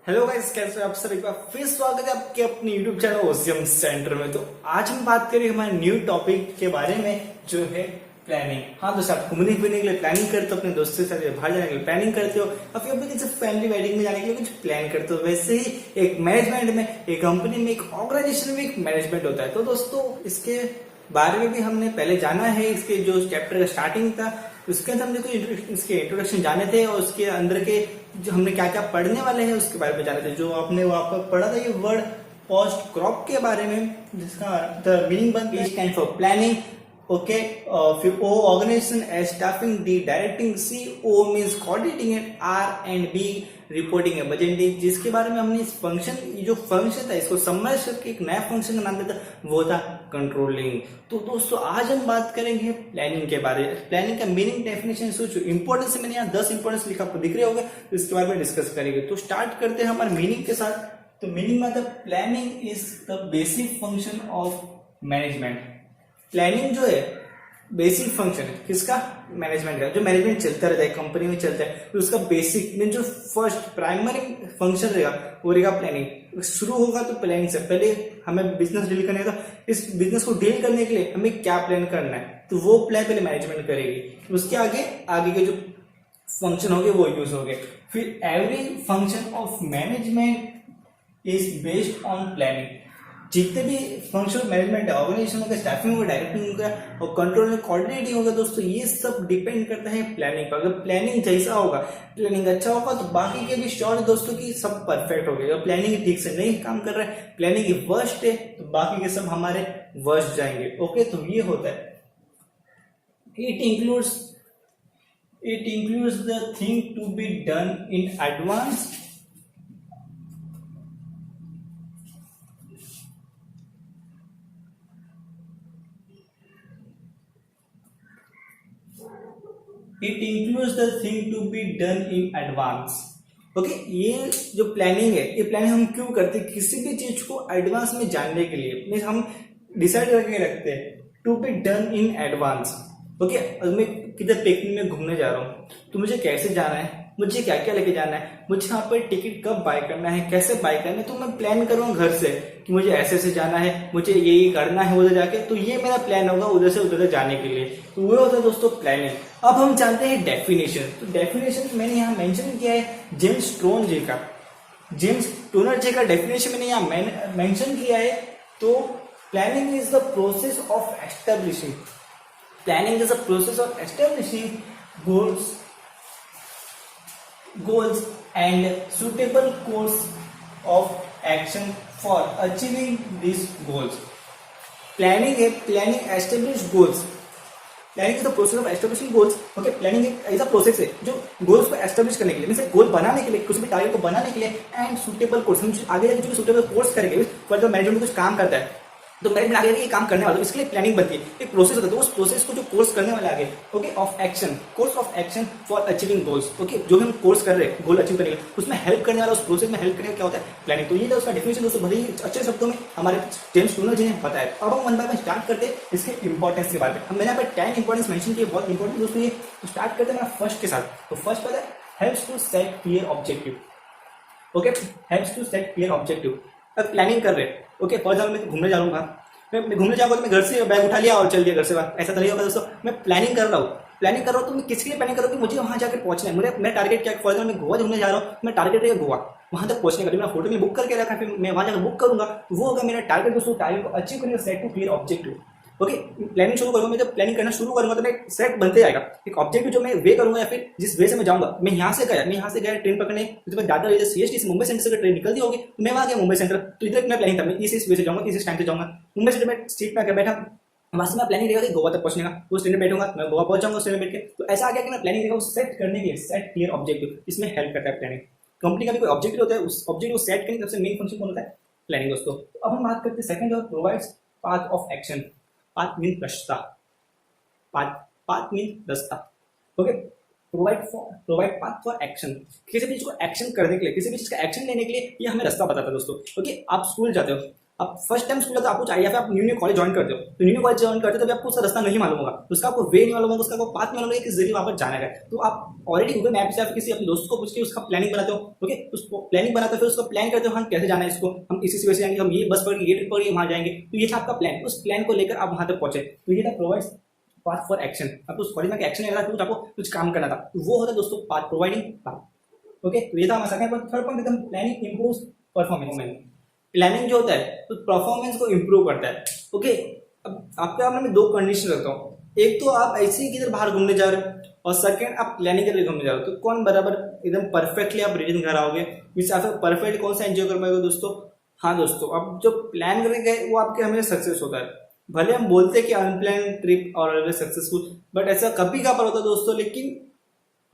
Hello guys, कैसे हो आप सर। एक बार फिर स्वागत है आपके अपने यूट्यूब चैनल ओसियम सेंटर में। तो आज हम बात करेंगे हमारे न्यू टॉपिक के बारे में जो है प्लानिंग। हाँ दोस्तों, आप घूमने फिरने के लिए प्लानिंग करते हो, अपने दोस्तों के साथ बाहर जाने के लिए प्लानिंग करते हो, और फिर अपने किसी फैमिली वेडिंग में जाने के लिए कुछ प्लान करते हो। वैसे ही एक मैनेजमेंट में, एक कंपनी में, एक ऑर्गेनाइजेशन में एक मैनेजमेंट होता है। तो दोस्तों इसके बारे में भी हमने पहले जाना है। इसके जो चैप्टर का स्टार्टिंग था उसके अंदर हमने कुछ इसके इंट्रोडक्शन जाने थे, और उसके अंदर के जो हमने क्या क्या पढ़ने वाले हैं उसके बारे में जाने थे। जो आपने वहां पर पढ़ा था ये वर्ड पोस्ट क्रॉप के बारे में, जिसका द मीनिंग बनता है स्टैंड फॉर प्लानिंग। ओके, फिर O organization as staffing, D directing, C O means coordinating and R and B reporting है बजटिंग। जिसके बारे में हमने इस फंक्शन, जो फंक्शन था इसको समराइज करके एक नया फंक्शन का नाम देता वो था कंट्रोलिंग। तो दोस्तों आज हम बात करेंगे प्लानिंग के बारे में। प्लानिंग का मीनिंग, डेफिनेशन, सोचो इंपॉर्टेंस। मैंने यहाँ 10 इंपॉर्टेंस लिखा, आपको दिख रहे होंगे, तो इसके बारे में डिस्कस करेंगे। तो स्टार्ट करते हैं हमारे मीनिंग के साथ। तो मीनिंग मतलब planning is the basic function of management. Planning जो है बेसिक फंक्शन है किसका? मैनेजमेंट का। जो मैनेजमेंट चलता रहता है कंपनी में चलता है, तो उसका बेसिक मीन जो फर्स्ट प्राइमरी फंक्शन रहेगा वो रहेगा प्लानिंग। शुरू होगा तो प्लानिंग से। पहले हमें बिजनेस डील करने का, इस बिजनेस को डील करने के लिए हमें क्या प्लान करना है, तो वो प्लान पहले मैनेजमेंट करेगी। उसके आगे आगे के जो फंक्शन होंगे वो यूज होंगे। फिर every function of management is based on planning. जितने भी फंक्शन मैनेजमेंट है, ऑर्गेनाइजेशन होगा, स्टाफिंग होगा, डायरेक्टिंग होगा और कंट्रोल में कोऑर्डिनेटिंग होगा, दोस्तों ये सब डिपेंड करता है प्लानिंग पर। अगर प्लानिंग जैसा होगा, प्लानिंग अच्छा होगा, तो बाकी के भी श्योर है दोस्तों की सब परफेक्ट हो गया। प्लानिंग ठीक से नहीं काम कर रहा है, प्लानिंग की वर्स्ट है, तो बाकी के सब हमारे वर्स्ट जाएंगे। ओके, तो ये होता है। It includes the thing to be done in advance it includes the thing to be done in advance. Okay, ये जो प्लानिंग है, ये प्लानिंग हम क्यों करते हैं? किसी भी चीज को एडवांस में जानने के लिए। मीन्स हम डिसाइड करके रखते हैं to be done in advance. Okay, अगर मैं किधर पिकनिक में घूमने जा रहा हूँ, तो मुझे कैसे जाना है, मुझे क्या क्या लेके जाना है, मुझे यहाँ पर टिकट कब बाय करना है, कैसे बाय करना है, तो मैं प्लान करूंगा घर से कि मुझे ऐसे ऐसे जाना है, मुझे ये करना है उधर जाके। तो ये मेरा प्लान होगा उधर से उधर जाने के लिए। तो वो होता है दोस्तों प्लानिंग। अब हम जानते हैं डेफिनेशन। तो डेफिनेशन मैंने यहाँ मेंशन किया है जेम्स टोनर जी का डेफिनेशन मैंने यहाँ मेंशन किया है। तो planning is the process of establishing, planning is the process of establishing goals and suitable course of action for achieving these goals. Planning है, planning establish goals. Planning is the process of establishing goals. Okay, planning एक ऐसा process है जो goals को establish करने के लिए, means गोल बनाने के लिए, कुछ भी टारगेट को बनाने के लिए, एंड सुटेबल कोर्स, हम आगे जाके जो सुटेबल कोर्स करेंगे, फॉर मैनेजमेंट में कुछ काम करता है तो मैनेजमेंट आगे ये काम करने वाला, तो इसके लिए प्लानिंग बनती है। एक प्रोसेस होता है, तो उस प्रोसेस को जो कोर्स करने वाला आगे, okay, of action, course of action for achieving goals. Okay, जो भी हम कोर्स कर रहे हैं गोल अचीव करने के लिए, उसमें हेल्प करने वाला, उस प्रोसेस में हेल्प करने का क्या होता है? प्लानिंग। तो ये तो उसका डेफिनेशन दोस्तों भले ही अच्छे शब्दों में हमारे जेम्स टोनर जी ने बताया। अब हम वन बाय वन स्टार्ट करते हैं इसके इंपॉर्टेंस के बारे में। हम मैंने यहाँ पर 10 इंपॉर्टेंस मेंशन किए, बहुत इंपॉर्टेंट दोस्तों ये। तो स्टार्ट करते हैं हमारा फर्स्ट के साथ। तो फर्स्ट पता है, helps to set clear objective. Okay, helps to set clear objective. अब प्लानिंग कर रहे हैं, ओके, फॉर एग्जाम्पल मैं घूमने जा रहा हूँ, मैं घूमने जाऊंगा तो मैं घर से बैग उठा लिया और चल दिया घर से बाहर, ऐसा तो नहीं होगा दोस्तों। मैं प्लानिंग कर रहा हूँ, तो मैं किसके लिए प्लानिंग कर रहा हूँ कि मुझे वहां जाकर पहुंचना है। मेरा टारगेट क्या है? फॉर एग्जाम्पल मैं गोवा घूमने जा रहा हूँ, मैं टारगेट रहेगा गोवा, वहां तक पहुंचने का। मेरा फोटो में बुक करके रखा है, फिर मैं वहां जाकर बुक करूंगा, वो होगा मेरा टारगेट दोस्तों। टारगेट को अचीव करने का set to clear objective. Okay, planning शुरू करूंगा, मैं जब प्लानिंग करना शुरू करूंगा तो मैं सेट बनते जाएगा एक ऑब्जेक्टिव, जो मैं वे करूंगा या फिर जिस वे से मैं जाऊंगा। मैं यहाँ से गया ट्रेन पकड़ने, तो मैं दादर सीएसटी से मुंबई सेंटर से ट्रेन निकलती होगी, तो मैं वहां गया मुंबई सेंटर, तो इधर मैं प्लानिंग था, मैं इस वे से जाऊंगा, इस टाइम से जाऊंगा। मुंबई सेंटर में सीट पे आकर बैठा, वहां से मैं प्लानिंग रहेगा कि गोवा तक पहुंचने का, उस ट्रेन में बैठूंगा, मैं गोवा पहुंच जाऊंगा उस ट्रेन में बैठ के। तो ऐसा आ गया कि मैं प्लानिंग रहेगा सेट करने के लिए, सेट क्लियर ऑब्जेक्टिव, इसमें हेल्प करता है प्लानिंग। कंपनी का भी कोई ऑब्जेक्टिव होता है, उस ऑब्जेक्टिव को सेट करने का सबसे मेन फंक्शन कौन होता है? प्लानिंग दोस्तों। तो अब हम बात करते हैं सेकंड, और provides path of action. Path mean रास्ता, पाथ मीन रास्ता। Okay, provide path for action. किसी भी चीज को एक्शन करने के लिए, किसी भी चीज का एक्शन लेने के लिए ये हमें रास्ता बताता है दोस्तों। ओके, आप स्कूल जाते हो, आप फर्स्ट टाइम स्कूल तो आपको चाहिए, फिर आप न्यू कॉलेज ज्वाइन करते हो, तो न्यू कॉलेज ज्वाइन करते हो तभी आपको उसका रास्ता नहीं मालूम होगा, उसका आपको वे नहीं मालूम होगा, उसका आपको पाथ नहीं मालूम होगा कि जरिए वहां पर जाना है। तो आप ऑलरेडी गूगल मैप से आप किसी अपने दोस्त को पूछ के उसका प्लानिंग बनाते हो। ओके, उसको प्लानिंग बनाते हो, फिर उसको प्लान करते हो हम कैसे जाना है, इसको हम इसी वजह से जाएंगे, हम ये बस पकड़ के ये ट्रिप पकड़ के वहां जाएंगे। तो ये था आपका प्लान, उस प्लान को लेकर आप वहां तक पहुंचे। तो ये था प्रोवाइड पाथ फॉर एक्शन। आपको उस कॉलेज में एक्शन लेना था, कुछ आपको कुछ काम करना था, तो वो होता है दोस्तों पाथ, प्रोवाइडिंग पाथ। ओके, तो ये था हमारा सेकंड पॉइंट। थर्ड पॉइंट एकदम प्लानिंग इंप्रूव्स परफॉर्मेंस। प्लानिंग जो होता है तो परफॉर्मेंस को इंप्रूव करता है। ओके, अब आपके सामने मैं दो कंडीशन रखता हूँ, एक तो आप ऐसे ही किधर बाहर घूमने जा रहे हो, और सेकंड आप प्लानिंग करके घूमने जा रहे हो, तो कौन बराबर एकदम परफेक्टली आप रिटर्न घर आओगे, मींस आप परफेक्ट कौन सा एंजॉय कर पाएंगे दोस्तों। हाँ दोस्तों, अब जो प्लान करके गए वो आपके हमेशा सक्सेस होता है। भले हम बोलते हैं कि अनप्लान ट्रिप और ऑलवेज सक्सेसफुल, बट ऐसा कभी कभार होता है दोस्तों, लेकिन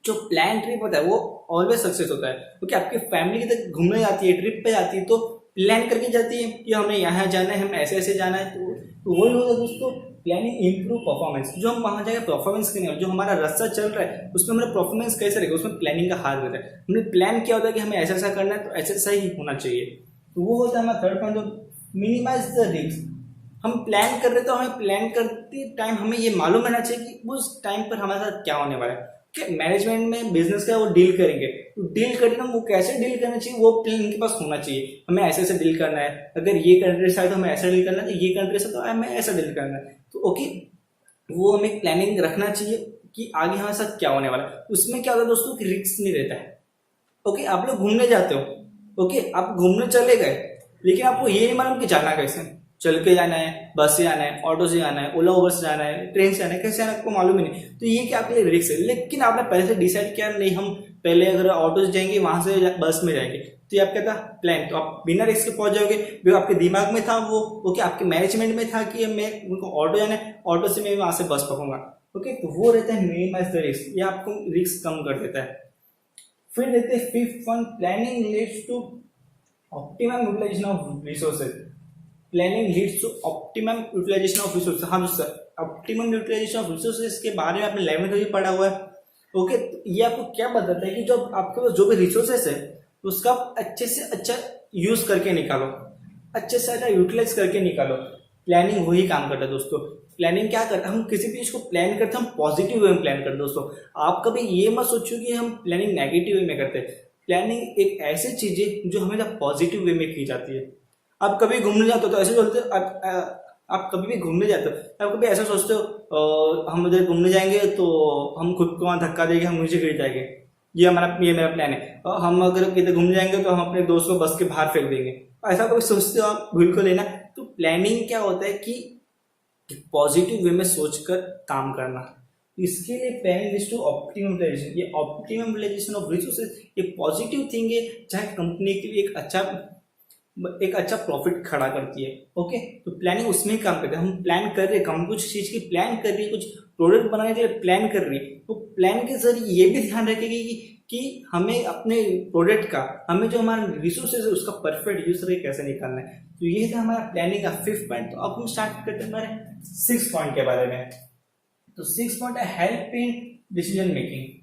जो प्लान ट्रिप होता है वो ऑलवेज सक्सेस होता है। क्योंकि आपकी फैमिली की तक घूमने जाती है, ट्रिप पे जाती है, तो प्लान करके जाती है कि हमें यहाँ जाना है, हम ऐसे ऐसे जाना है, तो वही होता है दोस्तों प्लानिंग इंप्रूव परफॉर्मेंस। जो हम वहाँ जाकर परफॉर्मेंस करने वाले, जो हमारा रास्ता चल रहा है उसमें हमारा परफॉर्मेंस कैसे रहेगा, उसमें प्लानिंग का हाथ रहता है। हमने प्लान किया होता है कि हमें ऐसा ऐसा करना है, तो ऐसा ऐसा ही होना चाहिए। तो वो होता है हमारा third point, minimise the risk. हम प्लान कर रहे तो हमें प्लान करते टाइम हमें ये मालूम रहना चाहिए कि उस टाइम पर हमारे साथ क्या होने वाला है। मैनेजमेंट में बिजनेस का वो डील करेंगे, तो डील करना वो कैसे डील करना चाहिए वो प्लान इनके पास होना चाहिए। हमें ऐसे ऐसे डील करना है, अगर ये कंट्री से आए तो हमें ऐसा डील करना है, ये कंट्री से तो हमें ऐसा डील करना है। तो ओके, वो हमें प्लानिंग रखना चाहिए कि आगे हमारे साथ क्या होने वाला है। उसमें क्या होता है दोस्तों कि रिस्क नहीं रहता है। ओके, आप लोग घूमने जाते हो, ओके आप घूमने चले गए, लेकिन आपको ये नहीं मालूम कि जाना कैसे, चल के जाना है, बस से जाना है, ऑटो से जाना है, ओला उबर से जाना है, ट्रेन से जाना है, कैसे जाना है आपको मालूम ही नहीं। तो ये क्या आपके लिए रिस्क है, लेकिन आपने पहले से डिसाइड किया नहीं हम पहले अगर ऑटो से जाएंगे वहां से बस में जाएंगे, तो ये आपका था प्लान, तो आप बिना रिस्क के पहुंच जाओगे। जो आपके दिमाग में था वो ओके, आपके मैनेजमेंट में था कि मैं उनको ऑटो जाना है, ऑटो से मैं वहां से बस पकड़ूंगा। ओके, तो वो रहता है मिनिमाइज द रिस्क, ये आपको रिस्क कम कर देता है। फिर देते हैं fifth one, planning leads to optimum utilisation of resources. Planning leads to optimum utilisation of resources. हाँ दोस्तों, ऑप्टिमम यूटिलाइजेशन ऑफ रिसोर्सेज के बारे में आपने 11th में भी पढ़ा हुआ है। ओके, ये आपको क्या बताता है कि जो आपके पास जो भी रिसोर्सेस है उसका अच्छे से अच्छा यूज करके निकालो, अच्छे से अच्छा यूटिलाइज करके निकालो। प्लानिंग वही काम करता है दोस्तों। प्लानिंग क्या करता है, हम किसी भी चीज को प्लान करते हैं, हम पॉजिटिव वे में प्लान करते हैं दोस्तों। आप कभी ये मत सोचो कि हम प्लानिंग नेगेटिव वे में करते हैं। प्लानिंग एक ऐसी चीज है जो हमेशा पॉजिटिव वे में की जाती है। आप कभी घूमने जाते हो तो ऐसे बोलते हो, आप कभी भी घूमने जाते हो आप कभी ऐसा सोचते हो हम उधर घूमने जाएंगे तो हम खुद को वहां धक्का देंगे, हम नीचे गिर जाएंगे, ये मेरा प्लान है। और हम अगर किधर घूमने जाएंगे तो हम अपने दोस्त को बस के बाहर फेंक देंगे, ऐसा कभी सोचते हो आप, भूल को लेना। तो प्लानिंग क्या होता है कि पॉजिटिव वे में सोचकर काम करना। इसके लिए planning is to optimum utilisation. ये ऑप्टिमम यूटिलाइजेशन ऑफ रिसोर्सेज ये पॉजिटिव थिंग है, जहाँ कंपनी के लिए एक अच्छा प्रॉफिट खड़ा करती है। ओके, तो प्लानिंग उसमें ही काम करते हैं। हम प्लान कर रहे हैं, हम कुछ चीज की प्लान कर रही है, कुछ प्रोडक्ट बनाने के लिए प्लान कर रही है, तो प्लान के जरिए ये भी ध्यान रखेगी कि हमें अपने प्रोडक्ट का, हमें जो हमारा रिसोर्सेज है उसका परफेक्ट यूज करके कैसे निकालना है। तो ये था हमारा प्लानिंग का 5th पॉइंट। तो अब हम स्टार्ट करते हैं हमारे 6th पॉइंट के बारे में। तो 6th पॉइंट है help in decision making.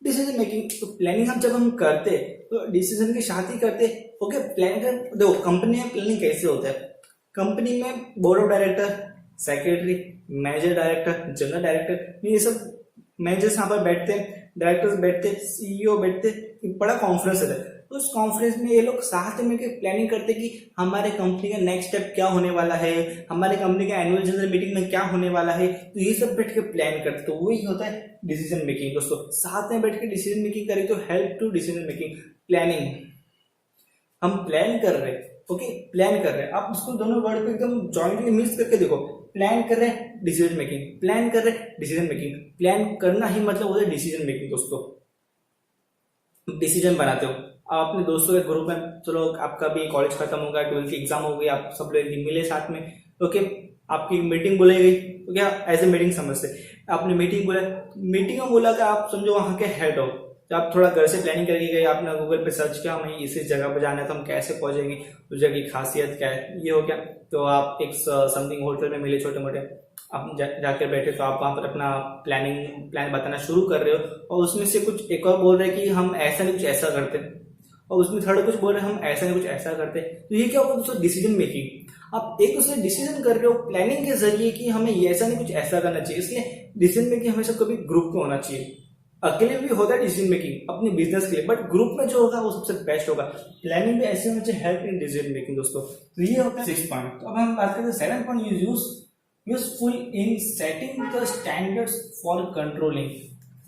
Decision making, तो प्लानिंग हम जब हम करते तो डिसीजन के साथ ही करते। ओके, प्लान कर देखो, कंपनी में प्लानिंग कैसे होता है। कंपनी में board of director, secretary, manager director, general director, ये सब मैनेजर्स यहाँ पर बैठते हैं, डायरेक्टर्स बैठते, सीईओ बैठते, बड़ा कॉन्फ्रेंस है। तो उस कॉन्फ्रेंस में ये लोग साथ में प्लानिंग करते कि हमारे कंपनी का नेक्स्ट स्टेप क्या होने वाला है, हमारे कंपनी का एनुअल जनरल मीटिंग में क्या होने वाला है। तो ये सब बैठ के प्लान करते, तो वही होता है डिसीजन मेकिंग दोस्तों। साथ में बैठ के डिसीजन मेकिंग करें तो help to decision making. Planning, हम प्लान कर रहे हैं, ओके प्लान कर रहे हैं, आप उसको दोनों वर्ड को एकदम जॉइंटली मिक्स करके देखो। प्लान कर रहे हैं डिसीजन मेकिंग, प्लान कर रहे हैं डिसीजन मेकिंग। प्लान करना ही मतलब होता है डिसीजन मेकिंग दोस्तों। डिसीजन बनाते हो आप अपने दोस्तों के ग्रुप में, चलो आपका भी कॉलेज खत्म होगा, 12th की एग्जाम हो गई, आप सब लोग मिले साथ में, ओके आपकी मीटिंग बुलाई गई, तो क्या एज ए मीटिंग समझते, आपने मीटिंग बुला, मीटिंग में बोला कि आप समझो वहां के हेड हो, तो आप थोड़ा घर से प्लानिंग करके गए, आपने गूगल पे सर्च किया हमें इसी जगह पर जाना है, तो हम कैसे पहुंचेंगे, उस जगह की खासियत क्या है, ये हो गया। तो आप एक समथिंग होटल में मिले छोटे मोटे, आप जाकर बैठे, तो आप वहां पर अपना प्लान बताना शुरू कर रहे हो, और उसमें से कुछ एक और बोल रहे कि हम ऐसा नहीं कुछ ऐसा करते, और उसमें थर्ड कुछ बोल रहे हैं हम ऐसा नहीं कुछ ऐसा करते हैं। तो ये क्या होगा दोस्तों, डिसीजन मेकिंग। आप एक दूसरे डिसीजन कर रहे हो प्लानिंग के जरिए कि हमें ये ऐसा नहीं कुछ ऐसा करना चाहिए। इसलिए डिसीजन मेकिंग हमेशा कभी ग्रुप में होना चाहिए। अकेले भी होता है डिसीजन मेकिंग अपने बिजनेस के लिए, बट ग्रुप में जो होगा वो सबसे बेस्ट होगा। प्लानिंग भी ऐसे होना चाहिए, हेल्प इन डिसीजन मेकिंग दोस्तों। तो ये होता है 6 पॉइंट। तो अब हम बात करते हैं 7 point, useful in setting the standards for controlling.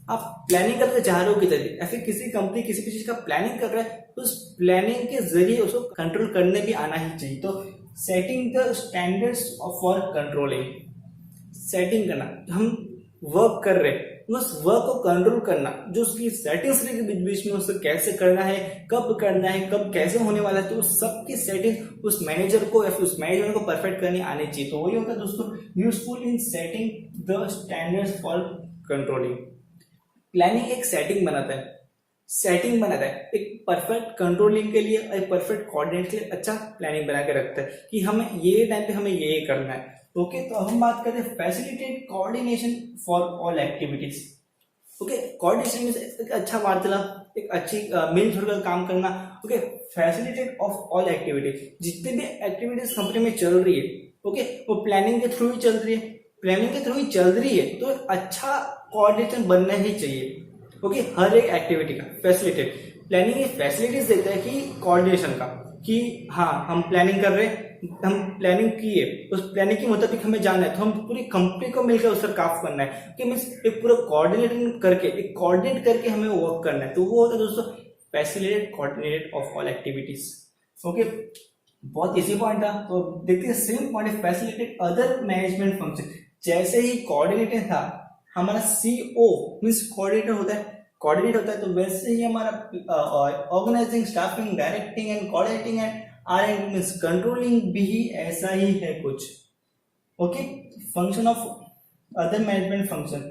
आप प्लानिंग करके चाह रहे हो किधर, या फिर किसी कंपनी किसी भी चीज का प्लानिंग कर रहा है, तो उस प्लानिंग के जरिए उसको कंट्रोल करने भी आना ही चाहिए। तो setting the standards for controlling, setting करना, हम वर्क कर रहे हैं उस वर्क को कंट्रोल करना, जो उसकी सेटिंग्स रहेगी बीच बीच में, उसको कैसे करना है, कब करना है, कब कैसे होने वाला है, तो उस सब की सेटिंग उस मैनेजर को या फिर उस मैनेजमेंट को परफेक्ट करनी आनी चाहिए। तो वही होता है दोस्तों useful in setting the standards for controlling. Planning एक सेटिंग बनाता है, एक परफेक्ट कंट्रोलिंग के लिए, एक परफेक्ट कोऑर्डिनेट के लिए अच्छा प्लानिंग बना के रखता है कि हमें ये टाइम पे हमें ये करना है। ओके, तो अब हम बात करते हैं facilitate coordination for all activities. Okay, coordination में एक अच्छा वार्तालाप, एक अच्छी मिलजुल कर काम करना। Okay, facilitate of all activities, जितने भी एक्टिविटीज कंपनी में चल रही है, ओके, वो प्लानिंग के थ्रू ही चल रही है। प्लानिंग के थ्रू ही चल रही है तो अच्छा कोऑर्डिनेशन बनना ही चाहिए। ओके, हर एक एक्टिविटी का फैसिलिटेट, प्लानिंग ये फैसिलिटीज देता है कि कोऑर्डिनेशन का, कि हाँ हम प्लानिंग कर रहे हैं, हम प्लानिंग की है, उस प्लानिंग के मुताबिक हमें जाना है, तो हम पूरी कंपनी को मिलकर उस पर काम करना है कि मीन्स एक पूरा कोऑर्डिनेट करके हमें वर्क करना है। तो वो होता है दोस्तों facilitate coordinate of all activities. Okay, बहुत इजी पॉइंट था। तो देखते हैं सेम पॉइंट है फैसिलिटेट अदर मैनेजमेंट फंक्शन। जैसे ही कोऑर्डिनेटर था हमारा सीओ मीन्स कोऑर्डिनेटर होता है, तो वैसे ही हमारा organising, staffing, directing and coordinating and or means controlling भी ऐसा ही है कुछ। ओके, function of other management function,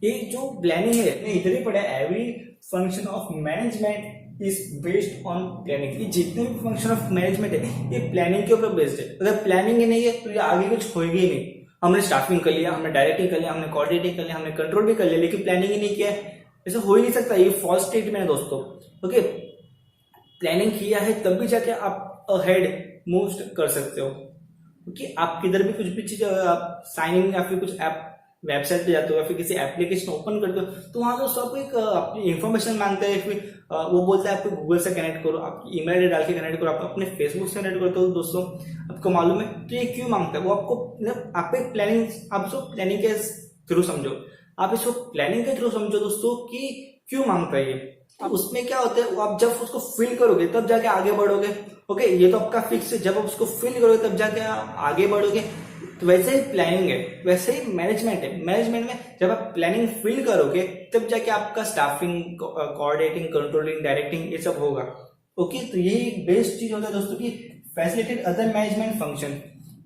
ये जो प्लानिंग है इधर ही पड़ा है। Every function of management is based on planning. ये जितने भी फंक्शन ऑफ मैनेजमेंट है ये प्लानिंग के ऊपर बेस्ड है। अगर प्लानिंग ही नहीं है तो ये आगे कुछ होएगी ही नहीं। हमने स्टाफिंग कर लिया, हमने डायरेक्टिंग कर लिया, हमने कोऑर्डिनेटिंग कर लिया, हमने कंट्रोल भी कर लिया, लेकिन प्लानिंग ही नहीं किया है, ऐसा हो ही नहीं सकता। ये फॉल्स स्टेटमेंट है दोस्तों। ओके, प्लानिंग किया है तब भी जाके आप अहेड मूव कर सकते हो। क्योंकि आप किधर भी कुछ भी चीज आप साइन इन या फिर कुछ ऐप वेबसाइट पे जाते हो या फिर किसी एप्लीकेशन ओपन करते हो, तो वहां तो सब एक अपनी इन्फॉर्मेशन मांगता है। फिर वो बोलता है आपको गूगल से कनेक्ट करो, आपकी ईमेल आईडी डाल के कनेक्ट करो, आप अपने फेसबुक से कनेक्ट करते हो दोस्तों। आपको मालूम है कि ये क्यों मांगता है? वो आप एक प्लानिंग, आप इसको प्लानिंग के थ्रू समझो, आप इसको प्लानिंग के थ्रू समझो दोस्तों कि क्यों मांगता है ये। अब उसमें क्या होता है, आप जब उसको फिल करोगे तब जाके आगे बढ़ोगे। ओके, ये तो आपका फिक्स है, जब आप उसको फिल करोगे तब जाके आप आगे बढ़ोगे। तो वैसे ही प्लानिंग है, वैसे ही मैनेजमेंट है। मैनेजमेंट में जब आप प्लानिंग फिल करोगे तब जाके आपका स्टाफिंग, कोऑर्डिनेटिंग, कंट्रोलिंग, डायरेक्टिंग ये सब होगा। ओके, तो यही एक बेस्ट चीज होता है दोस्तों की फैसिलिटेट अदर मैनेजमेंट फंक्शन।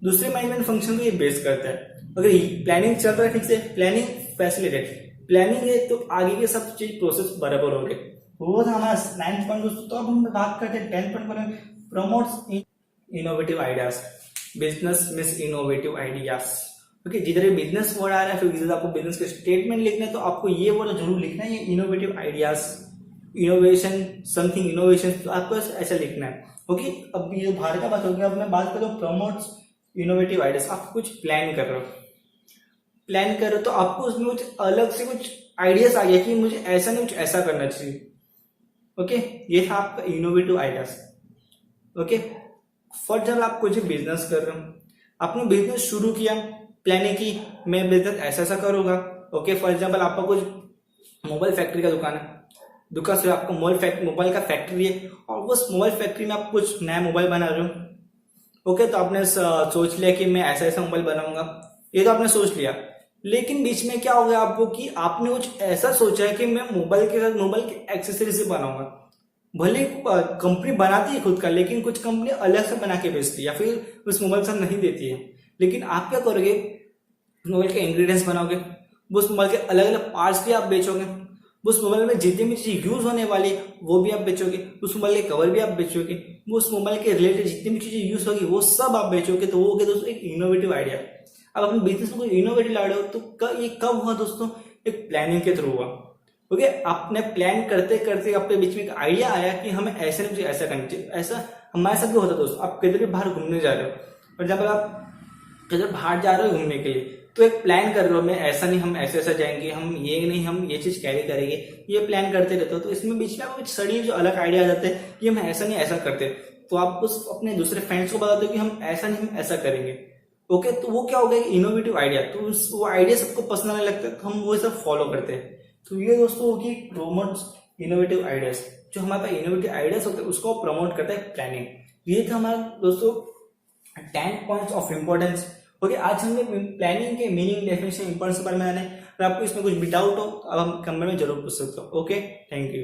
दूसरे मैनेजमेंट फंक्शन को ये बेस करता है। अगर प्लानिंग चल रहा है ठीक से, प्लानिंग फैसिलिटेट, प्लानिंग है तो आगे के सब चीज प्रोसेस बराबर हो गए। वो था हमारा 9 पॉइंट दोस्तों। तो अब हम बात करते हैं 10 पॉइंट पर, promotes innovative ideas. Business miss innovative ideas. Okay, जिधर बिजनेस वर्ड आ रहा है फिर जिधर आपको बिजनेस के स्टेटमेंट लिखना है तो आपको ये वर्ड जरूर लिखना है, ये innovative ideas, innovation, something innovation, तो आपको ऐसा लिखना है। ओके, अब ये बाहर का बात हो गया। अब मैं बात करूँ प्रमोट्स इनोवेटिव आइडियाज। आप कुछ प्लान कर रहे हो तो आपको उसमें कुछ अलग से कुछ आइडियाज आ गया कि मुझे ऐसा नहीं कुछ ऐसा करना चाहिए। ओके, ये था आपका innovative ideas. Okay, for example आप कुछ बिजनेस कर रहे हो, आपने बिजनेस शुरू किया, प्लानिंग की मैं बिजनेस ऐसा ऐसा करूंगा। ओके, फॉर एग्जाम्पल आपका कुछ मोबाइल फैक्ट्री का दुकान है, दुकान से आपका मोबाइल का फैक्ट्री है और उस मोबाइल फैक्ट्री में आप कुछ नया मोबाइल बना रहे हो। ओके, तो आपने सोच लिया कि मैं ऐसा ऐसा मोबाइल बनाऊंगा, ये तो आपने सोच लिया, लेकिन बीच में क्या हो गया आपको कि आपने कुछ ऐसा सोचा है कि मैं मोबाइल के साथ मोबाइल की एक्सेसरीज से बनाऊंगा। भले कंपनी बनाती है खुद का, लेकिन कुछ कंपनी अलग से बना के बेचती है या फिर उस मोबाइल के साथ नहीं देती है। लेकिन आप क्या करोगे, मोबाइल के इंग्रेडिएंट्स बनाओगे, उस मोबाइल के अलग अलग पार्ट्स भी आप बेचोगे, उस मोबाइल में जितनी भी चीज यूज होने वाली वो भी आप बेचोगे, उस मोबाइल के कवर भी आप बेचोगे, उस मोबाइल के रिलेटेड जितनी भी चीजें यूज होगी वो सब आप बेचोगे। तो वो हो गया दोस्तों एक इनोवेटिव आइडिया। अब अपने बिजनेस में कोई इनोवेटिव ला रहे हो तो ये कब हुआ दोस्तों, एक प्लानिंग के थ्रू हुआ। ओके, आपने प्लान करते करते अपने बीच में एक आइडिया आया कि हमें ऐसे नहीं ऐसा करना चाहिए। ऐसा हमारे साथ भी होता है दोस्तों। आप किधर भी बाहर घूमने जा रहे हो, फॉर एग्जाम्पल आप किधर बाहर जा रहे हो घूमने के लिए, तो एक प्लान कर रहे हो, मैं ऐसा नहीं हम ऐसे ऐसा जाएंगे, हम ये नहीं हम ये चीज कैरी करेंगे, ये प्लान करते रहते हो। तो इसमें बीच में आपको सडनली जो अलग आइडिया आ जाते हैं कि हम ऐसा नहीं ऐसा करते, तो आप उस अपने दूसरे फ्रेंड्स को बताते हो कि हम ऐसा नहीं हम ऐसा करेंगे। ओके, तो वो क्या हो गया, इनोवेटिव आइडिया। तो वो आइडिया सबको पसंद आने लगता है, तो हम वो सब फॉलो करते हैं। तो ये दोस्तों होगी प्रमोट इनोवेटिव आइडियाज। जो हमारे पास इनोवेटिव आइडियाज होते हैं उसको प्रमोट करता है प्लानिंग। ये था हमारा दोस्तों 10 पॉइंट्स ऑफ इंपॉर्टेंस। ओके, आज हमने प्लानिंग के मीनिंग, डेफिनेशन, इंपॉर्टेंस के बारे में जाने। अगर आपको इसमें कुछ भी डाउट हो अब हम कमेंट में जरूर पूछ सकते हो। Okay, thank you.